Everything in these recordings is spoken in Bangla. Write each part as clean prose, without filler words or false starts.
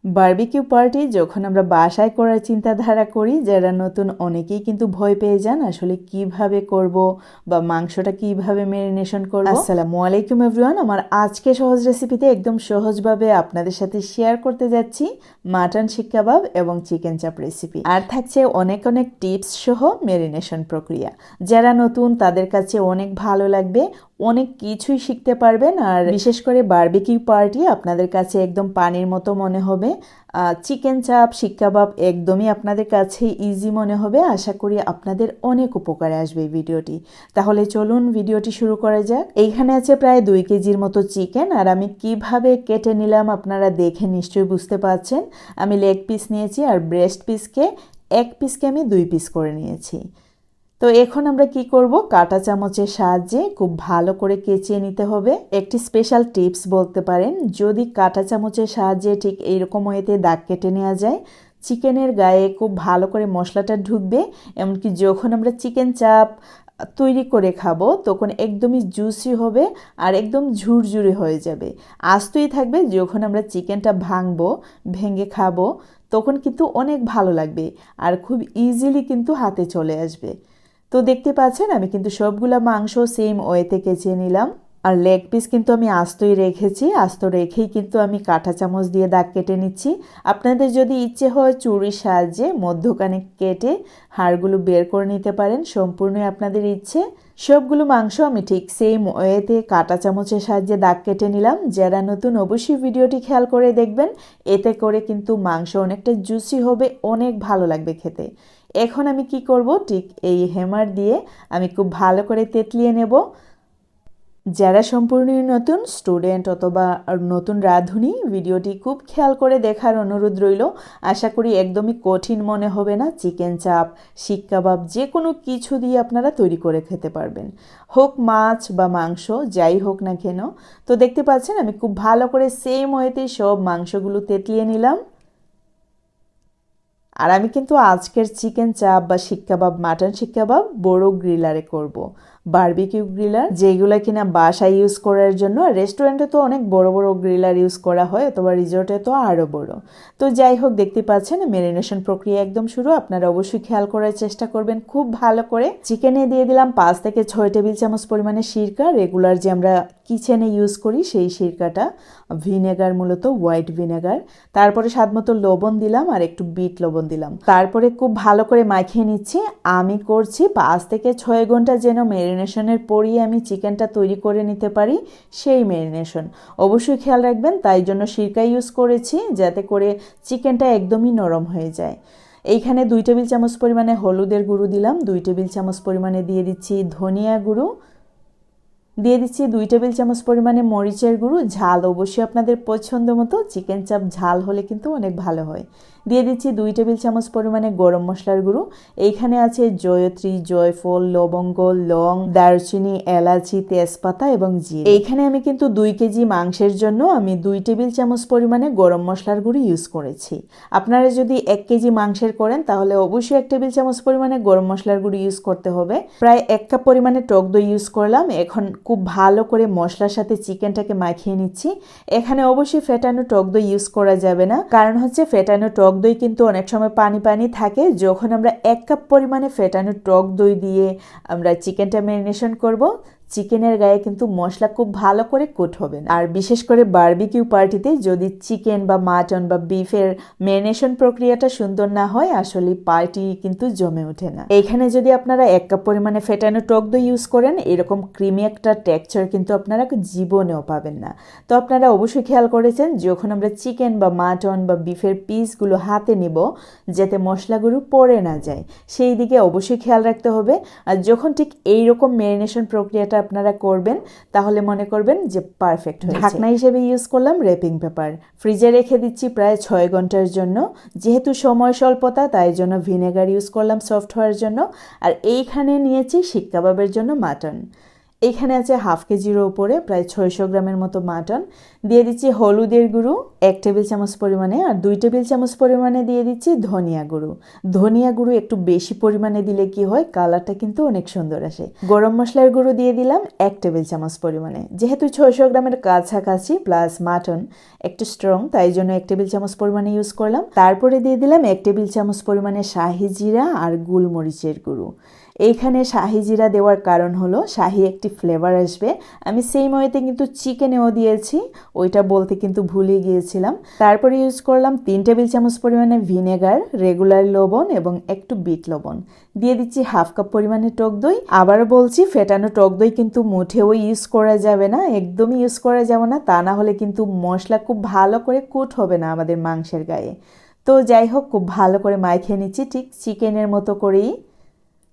বারবিকিউ পার্টি যখন আমরা বাসায় করার চিন্তাধারা করি, যারা নতুন অনেকেই কিন্তু ভয় পেয়ে যান আসলে কিভাবে করব বা মাংসটা কিভাবে ম্যারিনেশন করব। আসসালামু আলাইকুম এভরিওয়ান, আমার আজকে সহজ রেসিপিতে একদম সহজভাবে আপনাদের সাথে শেয়ার করতে যাচ্ছি মাটন শিক কাবাব এবং চিকেন চাপ রেসিপি। আর থাকছে অনেক অনেক টিপস সহ ম্যারিনেশন প্রক্রিয়া। যারা নতুন তাদের কাছে অনেক ভালো লাগবে, অনেক কিছুই শিখতে পারবেন। আর বিশেষ করে বারবিকিউ পার্টি আপনাদের কাছে একদম পানির মতো মনে হবে। চিকেন চাপ শিক কাবাব একদমই আপনাদের কাছে ইজি মনে হবে। আশা করি আপনাদের অনেক উপকারে আসবে এই ভিডিওটি। তাহলে চলুন ভিডিওটি শুরু করা যাক। এইখানে আছে প্রায় 2 কেজির মতো চিকেন, আর আমি কিভাবে কেটে নিলাম আপনারা দেখে নিশ্চয়ই বুঝতে পারছেন। আমি লেগ পিস নিয়েছি আর ব্রেস্ট পিসকে এক পিসকে আমি 2 পিস করে নিয়েছি। তো এখন আমরা কি করব, কাঁটা চামচের সাহায্যে খুব ভালো করে কেচিয়ে নিতে হবে। একটি স্পেশাল টিপস বলতে পারেন, যদি কাঁটা চামচের সাহায্যে ঠিক এইরকম ওয়েতে দাগ কেটে নেওয়া যায়, চিকেনের গায়ে খুব ভালো করে মশলাটা ঢুকবে। এমনকি যখন আমরা চিকেন চাপ তৈরি করে খাবো তখন একদমই জুসি হবে আর একদম ঝুরঝুরে হয়ে যাবে, আস্তই থাকবে। যখন আমরা চিকেনটা ভেঙে খাবো তখন কিন্তু অনেক ভালো লাগবে আর খুব ইজিলি কিন্তু হাতে চলে আসবে। তো দেখতে পাচ্ছেন আমি কিন্তু সবগুলা মাংস সেম ওয়েতে কেচিয়ে নিলাম। আর লেগ পিস কিন্তু আমি আস্তই রেখেছি, আস্ত রেখেই কিন্তু আমি কাঁটা চামচ দিয়ে দাগ কেটে নিচ্ছি। আপনাদের যদি ইচ্ছে হয় চুরির সাহায্যে মধ্যখানে কেটে হাড়গুলো বের করে নিতে পারেন, সম্পূর্ণই আপনাদের ইচ্ছে। সবগুলো মাংস আমি ঠিক সেম ওয়েতে কাঁটা চামচের সাহায্যে দাগ কেটে নিলাম। যারা নতুন অবশ্যই ভিডিওটি খেয়াল করে দেখবেন, এতে করে কিন্তু মাংস অনেকটা জুসি হবে, অনেক ভালো লাগবে খেতে। এখন আমি কি করব, ঠিক এই হ্যামার দিয়ে আমি খুব ভালো করে তেতলিয়ে নেব। যারা সম্পূর্ণই নতুন স্টুডেন্ট অথবা নতুন রাঁধুনি, ভিডিওটি খুব খেয়াল করে দেখার অনুরোধ রইল। আশা করি একদমই কঠিন মনে হবে না। চিকেন চাপ শিক কাবাব যে কোনো কিছু দিয়ে আপনারা তৈরি করে খেতে পারবেন, হোক মাছ বা মাংস যাই হোক না কেন। তো দেখতে পাচ্ছেন আমি খুব ভালো করে সেম ওয়েতে সব মাংসগুলো তেতলিয়ে নিলাম। আর আমি কিন্তু আজকের চিকেন চাপ বা শিক কাবাব, মাটন শিক কাবাব বড় গ্রিলারে করব। বারবিকিউ গ্রিলার যেগুলো কিনা বাসায় ইউজ করার জন্য, রেস্টুরেন্টে তো অনেক বড় বড় গ্রিলার ইউজ করা হয়, অথবা রিসোর্টে তো আরও বড়। তো যাই হোক, দেখতে পাচ্ছেন ম্যারিনেশন প্রক্রিয়া একদম শুরু। আপনারা অবশ্যই খেয়াল করার চেষ্টা করবেন খুব ভালো করে। চিকেনে দিয়ে দিলাম 5 থেকে 6 টেবিল চামচ পরিমাণে সিরকা, রেগুলার যে আমরা কিচেনে ইউজ করি সেই সিরকাটা। ভিনেগার, মূলত হোয়াইট ভিনেগার। তারপরে স্বাদমতো লবণ দিলাম আর একটু বিট লবণ দিলাম। তারপরে খুব ভালো করে মাখিয়ে নিচ্ছি। আমি করছি 5 থেকে 6 ঘন্টা যেন ম্যারিনেশনের পরই আমি চিকেনটা তৈরি করে নিতে পারি, সেই ম্যারিনেশন অবশ্যই খেয়াল রাখবেন। তাই জন্য সিরকা ইউজ করেছি, যাতে করে চিকেনটা একদমই নরম হয়ে যায়। এইখানে 2 টেবিল চামচ পরিমাণে হলুদের গুঁড়ো দিলাম, 2 টেবিল চামচ পরিমাণে দিয়ে দিচ্ছি ধনিয়া গুঁড়ো, দিয়ে দিচ্ছি 2 টেবিল চামচ পরিমাণে মরিচের গুঁড়ো। ঝাল অবশ্যই আপনাদের পছন্দ মতো, চিকেন চাপ ঝাল হলে কিন্তু অনেক ভালো হয়। দিয়ে দিচ্ছি 2 টেবিল চামচ পরিমাণে গরম মশলার গুঁড়ো। এইখানে আছে জয়ত্রী, জয়ফল, লবঙ্গ, লং, দারচিনি, এলাচি, তেজপাতা এবং জিরে। এইখানে আমি কিন্তু 2 কেজি মাংসের জন্য আমি 2 টেবিল চামচ পরিমাণে গরম মশলার গুঁড়ো ইউজ করেছি। আপনারা যদি 1 কেজি মাংসের করেন তাহলে অবশ্যই 1 টেবিল চামচ পরিমাণে গরম মশলার গুঁড়ো ইউজ করতে হবে। প্রায় 1 কাপ পরিমাণে টক দই ইউজ করলাম। এখন খুব ভালো করে মশলার সাথে চিকেনটাকে মাখিয়ে নিচ্ছি। এখানে অবশ্যই ফেটানো টক দই ইউজ করা যাবে না, কারণ হচ্ছে ফেটানো টক দই কিন্তু অনেক সময় পানি পানি থাকে। যখন আমরা 1 কাপ পরিমাণে ফেটানো টক দই দিয়ে আমরা চিকেনটা ম্যারিনেশন করব, চিকেনের গায়ে কিন্তু মশলা খুব ভালো করে কোট হবে না। আর বিশেষ করে বারবিকিউ পার্টিতে যদি চিকেন বা মাটন বা বিফের ম্যারিনেশন প্রক্রিয়াটা সুন্দর না হয়, আসলে পার্টি কিন্তু জমে ওঠে না। এইখানে যদি আপনারা 1 কাপ পরিমাণে ফেটানো টক দই ইউজ করেন, এরকম ক্রিমি একটা টেক্সচার কিন্তু আপনারা জীবনেও পাবেন না। তো আপনারা অবশ্যই খেয়াল করেছেন, যখন আমরা চিকেন বা মাটন বা বিফের পিসগুলো হাতে নিব যাতে মশলাগুলো পড়ে না যায়, সেই দিকে অবশ্যই খেয়াল রাখতে হবে। আর যখন ঠিক এইরকম ম্যারিনেশন প্রক্রিয়াটা আপনারা করবেন, তাহলে মনে করবেন যে পারফেক্ট হয়েছে। ঢাকনা হিসেবে ইউজ করলাম র্যাপিং পেপার। ফ্রিজে রেখে দিচ্ছি প্রায় 6 ঘন্টার জন্য। যেহেতু সময় স্বল্পতা, তাই জন্য ভিনেগার ইউজ করলাম সফট হওয়ার জন্য। আর এইখানে নিয়েছি শিক কাবাবের জন্য মাটন। এখানে আছে হাফ কেজির উপরে প্রায় 600 গ্রামের মতো মাটন। দিয়ে দিচ্ছি হলুদের গুঁড়ো 1 টেবিল চামচ পরিমাণে, আর 2 টেবিল চামচ পরিমাণে দিয়ে দিচ্ছি ধনিয়া গুঁড়ো। ধনিয়া গুঁড়ো একটু বেশি পরিমাণে দিলে কি হয়, কালারটা কিন্তু অনেক সুন্দর আসে। গরম মশলার গুঁড়ো দিয়ে দিলাম 1 টেবিল চামচ পরিমাণে। যেহেতু 600 গ্রামের কাছাকাছি প্লাস মাটন একটু স্ট্রং, তাই জন্য 1 টেবিল চামচ পরিমাণে ইউজ করলাম। তারপরে দিয়ে দিলাম 1 টেবিল চামচ পরিমাণে শাহি জিরা আর গোলমরিচের গুঁড়ো। এইখানে শাহি জিরা দেওয়ার কারণ হলো শাহি একটি ফ্লেভার আসবে। আমি সেই ওয়েতে কিন্তু চিকেনেও দিয়েছি, ওইটা বলতে কিন্তু ভুলে গিয়েছিলাম। তারপরে ইউজ করলাম 3 টেবিল চামচ পরিমাণে ভিনেগার, রেগুলার লবণ এবং একটু বিট লবণ। দিয়ে দিচ্ছি হাফ কাপ পরিমাণে টক দই। আবারও বলছি, ফেটানো টক দই কিন্তু মুঠেও ইউজ করা যাবে না, একদমই ইউজ করা যাবে না, তা না হলে কিন্তু মশলা খুব ভালো করে কুট হবে না আমাদের মাংসের গায়ে। তো যাই হোক, খুব ভালো করে মাখিয়ে নিচ্ছি ঠিক চিকেনের মতো করেই।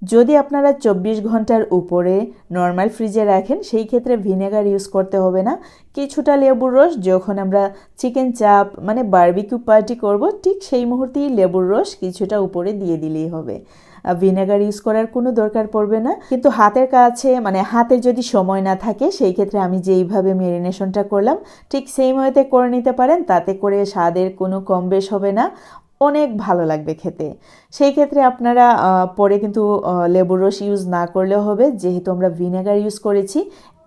যদি আপনারা 24 ঘন্টার উপরে নর্মাল ফ্রিজে রাখেন, সেই ক্ষেত্রে ভিনেগার ইউজ করতে হবে না। কিছুটা লেবুর রস, যখন আমরা চিকেন চাপ মানে বারবিকিউ পার্টি করব, ঠিক সেই মুহূর্তেই লেবুর রস কিছুটা উপরে দিয়ে দিলেই হবে। ভিনেগার ইউজ করার কোনো দরকার পড়বে না। কিন্তু হাতের কাছে মানে হাতে যদি সময় না থাকে, সেই ক্ষেত্রে আমি যেইভাবে ম্যারিনেশনটা করলাম ঠিক সেই মতে করে নিতে পারেন, তাতে করে স্বাদের কোনো কম বেশ হবে না, অনেক ভালো লাগবে খেতে। সেই ক্ষেত্রে আপনারা পরে কিন্তু লেবুর রস ইউজ না করলেও হবে, যেহেতু আমরা ভিনেগার ইউজ করেছি।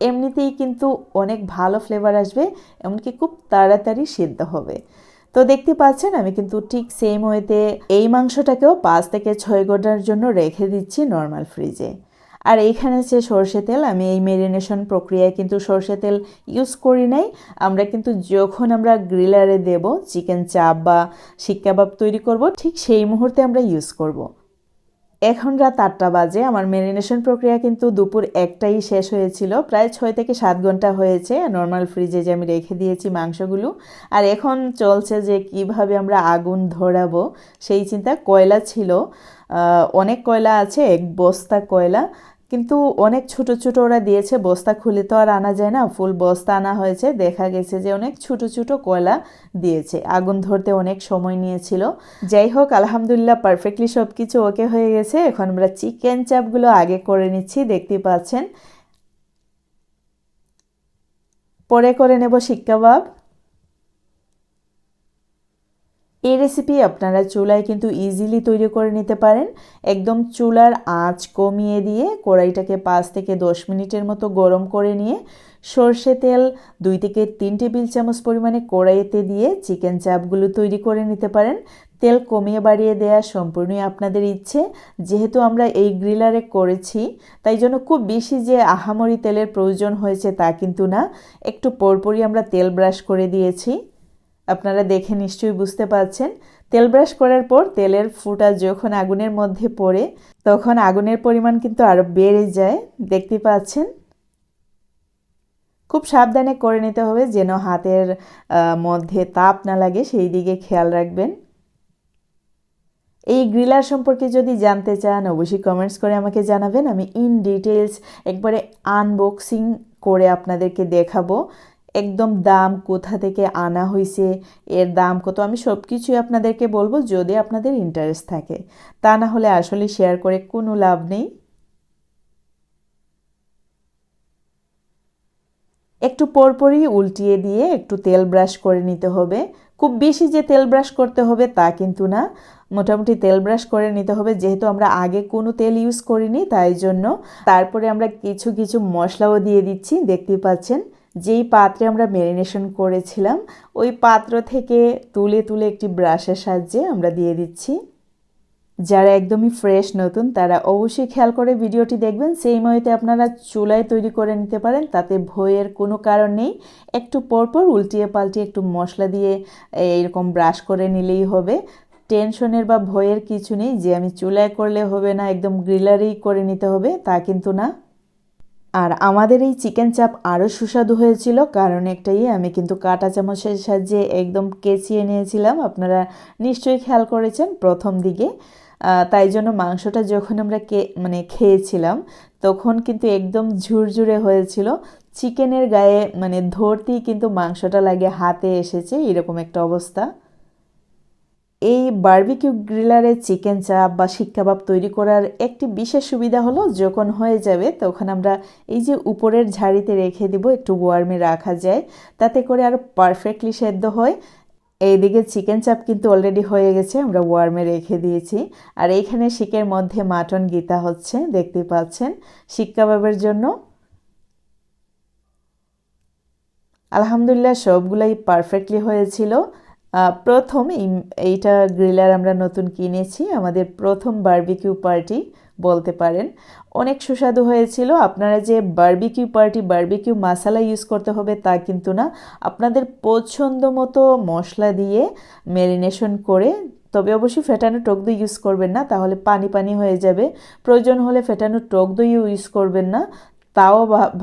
এমনিতেই কিন্তু অনেক ভালো ফ্লেভার আসবে, এমনকি খুব তাড়াতাড়ি সিদ্ধ হবে। তো দেখতে পাচ্ছেন আমি কিন্তু ঠিক সেম ওয়েতে এই মাংসটাকেও 5 থেকে 6 ঘন্টার জন্য রেখে দিচ্ছি নর্মাল ফ্রিজে। আর এইখানে আছে সরষে তেল। আমি এই ম্যারিনেশন প্রক্রিয়ায় কিন্তু সরষে তেল ইউজ করি নাই। আমরা কিন্তু যখন আমরা গ্রিলারে দেব চিকেন চাপ বা শিক কাবাব তৈরি করব, ঠিক সেই মুহূর্তে আমরা ইউজ করব। এখন রাত 8টা বাজে। আমার ম্যারিনেশন প্রক্রিয়া কিন্তু দুপুর 1টাই শেষ হয়েছিল। প্রায় 6 থেকে 7 ঘন্টা হয়েছে নর্মাল ফ্রিজে যে আমি রেখে দিয়েছি মাংসগুলো। আর এখন চলছে যে কিভাবে আমরা আগুন ধরাবো সেই চিন্তা। কয়লা ছিল, অনেক কয়লা আছে, 1 বস্তা কয়লা, কিন্তু অনেক ছোট ছোট ওরা দিয়েছে, বস্তা খুলে তো আর আনা যায় না, ফুল বস্তা আনা হয়েছে। দেখা গেছে যে অনেক ছোট ছোট কয়লা দিয়েছে, আগুন ধরতে অনেক সময় নিয়েছিল। যাই হোক, আলহামদুলিল্লাহ পারফেক্টলি সব কিছু ওকে হয়ে গেছে। এখন আমরা চিকেন চাপগুলো আগে করে নিচ্ছি, দেখতে পাচ্ছেন। পরে করে নেব শিক কাবাব। এই রেসিপি আপনারা চুলায় কিন্তু ইজিলি তৈরি করে নিতে পারেন। একদম চুলার আঁচ কমিয়ে দিয়ে কড়াইটাকে 5 থেকে 10 মিনিটের মতো গরম করে নিয়ে সরষে তেল 2 থেকে 3 টেবিল চামচ পরিমাণে কড়াইতে দিয়ে চিকেন চাপগুলো তৈরি করে নিতে পারেন। তেল কমিয়ে বাড়িয়ে দেওয়া সম্পূর্ণই আপনাদের ইচ্ছে। যেহেতু আমরা এই গ্রিলারে করেছি, তাই জন্য খুব বেশি যে আহামরি তেলের প্রয়োজন হয়েছে তা কিন্তু না। একটু পরপরই আমরা তেল ব্রাশ করে দিয়েছি, আপনারা দেখে নিশ্চয়ই বুঝতে পারছেন। তেল ব্রাশ করার পর তেলের ফুঁটা যখন আগুনের মধ্যে পড়ে, তখন আগুনের পরিমাণ কিন্তু আরও বেড়ে যায়, দেখতে পাচ্ছেন। খুব সাবধানে করে নিতে হবে যেন হাতের মধ্যে তাপ না লাগে, সেই দিকে খেয়াল রাখবেন। এই গ্রিলার সম্পর্কে যদি জানতে চান অবশ্যই কমেন্টস করে আমাকে জানাবেন। আমি ইন ডিটেলস একবারে আনবক্সিং করে আপনাদেরকে দেখাবো, একদম দাম কোথা থেকে আনা হয়েছে, এর দাম কত, আমি সব কিছুই আপনাদেরকে বলবো যদি আপনাদের ইন্টারেস্ট থাকে। তা না হলে আসলে শেয়ার করে কোনো লাভ নেই। একটু পরপরই উল্টিয়ে দিয়ে একটু তেল ব্রাশ করে নিতে হবে। খুব বেশি যে তেল ব্রাশ করতে হবে তা কিন্তু না, মোটামুটি তেল ব্রাশ করে নিতে হবে, যেহেতু আমরা আগে কোনো তেল ইউজ করিনি তাই জন্য। তারপরে আমরা কিছু কিছু মশলাও দিয়ে দিচ্ছি, দেখতে পাচ্ছেন। যেই পাত্রে আমরা ম্যারিনেশন করেছিলাম ওই পাত্র থেকে তুলে তুলে একটি ব্রাশের সাহায্যে আমরা দিয়ে দিচ্ছি। যারা একদমই ফ্রেশ নতুন তারা অবশ্যই খেয়াল করে ভিডিওটি দেখবেন। সেই মতে আপনারা চুলায় তৈরি করে নিতে পারেন, তাতে ভয়ের কোনো কারণ নেই। একটু পরপর উল্টিয়ে পাল্টিয়ে একটু মশলা দিয়ে এইরকম ব্রাশ করে নিলেই হবে। টেনশনের বা ভয়ের কিছু নেই যে আমি চুলায় করলে হবে না, একদম গ্রিলারেই করে নিতে হবে, তা কিন্তু না। আর আমাদের এই চিকেন চাপ আরও সুস্বাদু হয়েছিল, কারণ একটাই, আমি কিন্তু কাঁটা চামচের সাহায্যে একদম কেচিয়ে নিয়েছিলাম, আপনারা নিশ্চয়ই খেয়াল করেছেন প্রথম দিকে। তাই জন্য মাংসটা যখন আমরা খেয়েছিলাম তখন কিন্তু একদম ঝুরঝুরে হয়েছিল, চিকেনের গায়ে ধরতেই কিন্তু মাংসটা লাগে হাতে এসেছে, এরকম একটা অবস্থা। এই বারবিকিউ গ্রিলারে চিকেন চাপ বা শিক কাবাব তৈরি করার একটি বিশেষ সুবিধা হলো যখন হয়ে যাবে তখন আমরা এই যে উপরের ঝাড়িতে রেখে দিব, একটু ওয়ার্মে রাখা যায়, তাতে করে আরও পারফেক্টলি সেদ্ধ হয়। এইদিকে চিকেন চাপ কিন্তু অলরেডি হয়ে গেছে, আমরা ওয়ার্মে রেখে দিয়েছি। আর এইখানে শিকের মধ্যে মাটন গিতা হচ্ছে, দেখতে পাচ্ছেন, শিক কাবাবের জন্য। আলহামদুলিল্লাহ সবগুলাই পারফেক্টলি হয়েছিল। প্রথম এইটা গ্রিলার আমরা নতুন কিনেছি, আমাদের প্রথম বারবিকিউ পার্টি বলতে পারেন। অনেক সুস্বাদু হয়েছিল। আপনারা যে বারবিকিউ পার্টি বারবিকিউ মাসালা ইউজ করতে হবে তা কিন্তু না, আপনাদের পছন্দ মতো মশলা দিয়ে ম্যারিনেশন করে, তবে অবশ্যই ফেটানো টক দই ইউজ করবেন না, তাহলে পানি পানি হয়ে যাবে। প্রয়োজন হলে ফেটানো টক দইও ইউজ করবেন না, তাও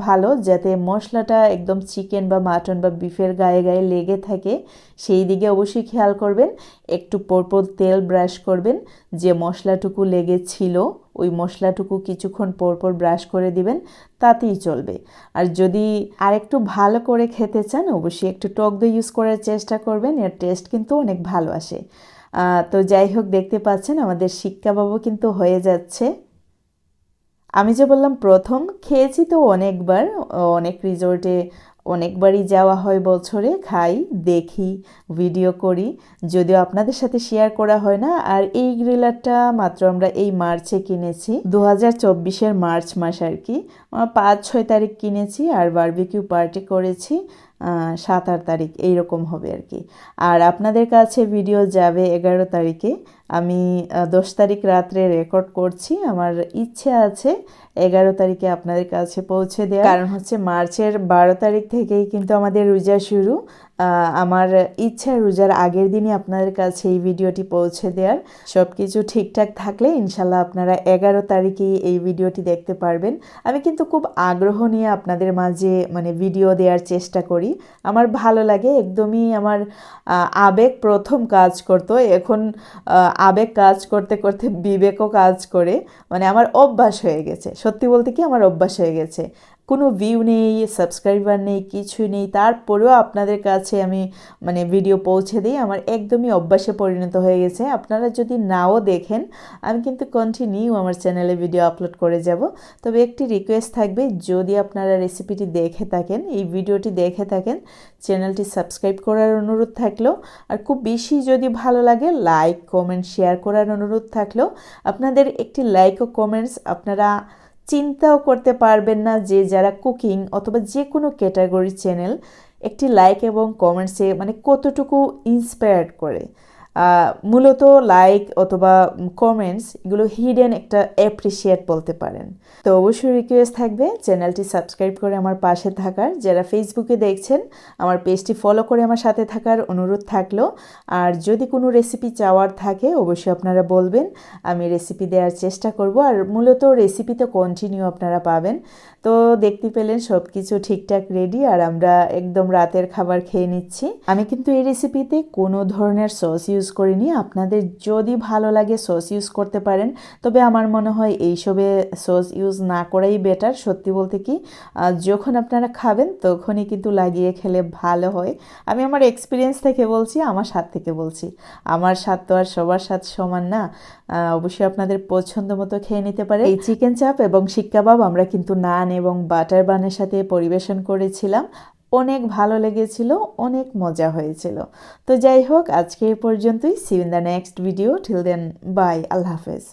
ভালো, যাতে মশলাটা একদম চিকেন বা মাটন বা বিফের গায়ে গায়ে লেগে থাকে সেই দিকে অবশ্যই খেয়াল করবেন। একটু পরপর তেল ব্রাশ করবেন, যে মশলাটুকু লেগেছিল ওই মশলাটুকু কিছুক্ষণ পরপর ব্রাশ করে দিবেন, তাতেই চলবে। আর যদি আরেকটু ভালো করে খেতে চান অবশ্যই একটু টক দই ইউজ করার চেষ্টা করবেন, এর টেস্ট কিন্তু অনেক ভালো আসে। তো যাই হোক, দেখতে পাচ্ছেন আমাদের শিক কাবাবও কিন্তু হয়ে যাচ্ছে। আমি যে বললাম প্রথম, খেয়েছি তো অনেকবার, অনেক রিসোর্টে অনেকবারই যাওয়া হয় বছরে, খাই, দেখি, ভিডিও করি, যদিও আপনাদের সাথে শেয়ার করা হয় না। আর এই গ্রিলারটা মাত্র আমরা এই মার্চে কিনেছি, 2024-এর মার্চ মাস আর কি, 5-6 তারিখ কিনেছি, আর বারবিকিউ পার্টি করেছি 7-8 তারিখ এইরকম হবে আর কি। আর আপনাদের কাছে ভিডিও যাবে 11 তারিখে। আমি 10 তারিখ রাত্রে রেকর্ড করছি, আমার ইচ্ছে আছে 11 তারিখে আপনাদের কাছে পৌঁছে দেওয়ার। কারণ হচ্ছে মার্চের 12 তারিখ থেকেই কিন্তু আমাদের রোজা শুরু। আমার ইচ্ছা রোজার আগের দিনই আপনাদের কাছে এই ভিডিওটি পৌঁছে দেওয়ার। সব কিছু ঠিকঠাক থাকলে ইনশাল্লাহ আপনারা 11 তারিখেই এই ভিডিওটি দেখতে পারবেন। আমি কিন্তু খুব আগ্রহ নিয়ে আপনাদের মাঝে মানে ভিডিও দেওয়ার চেষ্টা করি, আমার ভালো লাগে, একদমই আমার আবেগ প্রথম কাজ করতো, এখন আবেগ কাজ করতে করতে বিবেকও কাজ করে, মানে আমার অভ্যাস হয়ে গেছে। সত্যি বলতে কি, আমার অভ্যাস হয়ে গেছে। কোনো ভিউ নেই, সাবস্ক্রাইবার নেই, কিছুই নেই, তারপরেও আপনাদের কাছে আমি মানে ভিডিও পৌঁছে দিই, আমার একদমই অভ্যাসে পরিণত হয়ে গেছে। আপনারা যদি নাও দেখেন, আমি কিন্তু কন্টিনিউ আমার চ্যানেলে ভিডিও আপলোড করে যাব। তবে একটি রিকোয়েস্ট থাকবে, যদি আপনারা রেসিপিটি দেখে থাকেন, এই ভিডিওটি দেখে থাকেন, চ্যানেলটি সাবস্ক্রাইব করার অনুরোধ থাকলো। আর খুব বেশি যদি ভালো লাগে লাইক কমেন্ট শেয়ার করার অনুরোধ থাকলো। আপনাদের একটি লাইক ও কমেন্টস আপনারা চিন্তাও করতে পারবেন না, যে যারা কুকিং অথবা যে কোনো ক্যাটাগরির চ্যানেল, একটি লাইক এবং কমেন্টসে মানে কতটুকু ইন্সপায়ার্ড করে। মূলত লাইক অথবা কমেন্টস এগুলো হিডেন একটা অ্যাপ্রিসিয়েট বলতে পারেন। তো অবশ্যই রিকোয়েস্ট থাকবে চ্যানেলটি সাবস্ক্রাইব করে আমার পাশে থাকার। যারা ফেসবুকে দেখছেন আমার পেজটি ফলো করে আমার সাথে থাকার অনুরোধ থাকলো। আর যদি কোনো রেসিপি চাওয়ার থাকে অবশ্যই আপনারা বলবেন, আমি রেসিপি দেওয়ার চেষ্টা করব। আর মূলত রেসিপি তো কন্টিনিউ আপনারা পাবেন। তো দেখতে পেলেন সব কিছু ঠিকঠাক রেডি, আর আমরা একদম রাতের খাবার খেয়ে নিচ্ছি। আমি কিন্তু এই রেসিপিতে কোনো ধরনের সস ইউজ করিনি, আপনাদের যদি ভালো লাগে সস ইউজ করতে পারেন, তবে আমার মনে হয় এইসবে সস ইউজ না করাই বেটার। সত্যি বলতে কি, যখন আপনারা খাবেন তখনই কিন্তু লাগিয়ে খেলে ভালো হয়। আমি আমার এক্সপিরিয়েন্স থেকে বলছি, আমার স্বাদ থেকে বলছি, আমার স্বাদ তো আর সবার স্বাদ সমান না। অবশ্যই আপনাদের পছন্দ মতো খেয়ে নিতে পারে। এই চিকেন চাপ এবং শিক কাবাব আমরা কিন্তু নান এবং বাটার বানের সাথে পরিবেশন করেছিলাম, অনেক ভালো লেগেছিল, অনেক মজা হয়েছিল। তো যাই হোক, আজকে এই পর্যন্তই। See you in the next video. Till then bye, আল্লাহ হাফেজ।